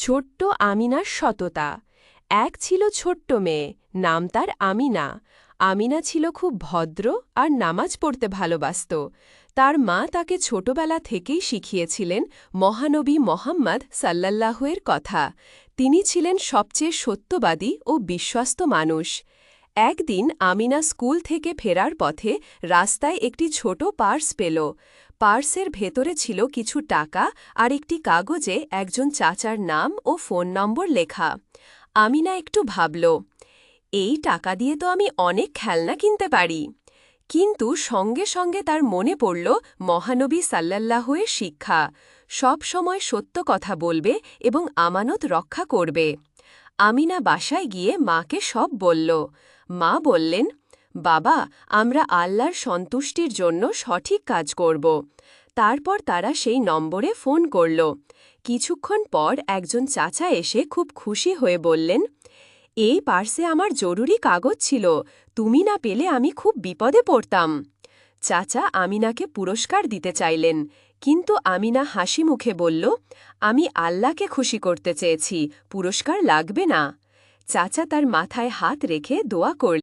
ছোট্ট আমিনার সততা। এক ছিল ছোট্ট মেয়ে, নাম তার আমিনা। আমিনা ছিল খুব ভদ্র আর নামাজ পড়তে ভালোবাসত। তার মা তাকে ছোটবেলা থেকেই শিখিয়েছিলেন মহানবী মোহাম্মদ সাল্লাল্লাহু-এর কথা। তিনি ছিলেন সবচেয়ে সত্যবাদী ও বিশ্বস্ত মানুষ। একদিন আমিনা স্কুল থেকে ফেরার পথে রাস্তায় একটি ছোট পার্স পেল। পার্সের ভেতরে ছিল কিছু টাকা আর একটি কাগজে একজন চাচার নাম ও ফোন নম্বর লেখা। আমিনা একটু ভাবল, এই টাকা দিয়ে তো আমি অনেক খেলনা কিনতে পারি। কিন্তু সঙ্গে সঙ্গে তার মনে পড়ল মহানবী সাল্লাল্লাহু-এর শিক্ষা, সব সময় সত্য কথা বলবে এবং আমানত রক্ষা করবে। আমিনা বাসায় গিয়ে মাকে সব বলল। মা বললেন, বাবা, আমরা আল্লাহর সন্তুষ্টির জন্য সঠিক কাজ করব। তারপর তারা সেই নম্বরে ফোন করল। কিছুক্ষণ পর একজন চাচা এসে খুব খুশি হয়ে বললেন, এই পার্সে আমার জরুরি কাগজ ছিল, তুমি না পেলে আমি খুব বিপদে পড়তাম। চাচা আমিনাকে পুরস্কার দিতে চাইলেন, কিন্তু আমিনা হাসি মুখে বলল, আমি আল্লাহকে খুশি করতে চেয়েছি, পুরস্কার লাগবে না। চাচা তার মাথায় হাত রেখে দোয়া করলেন।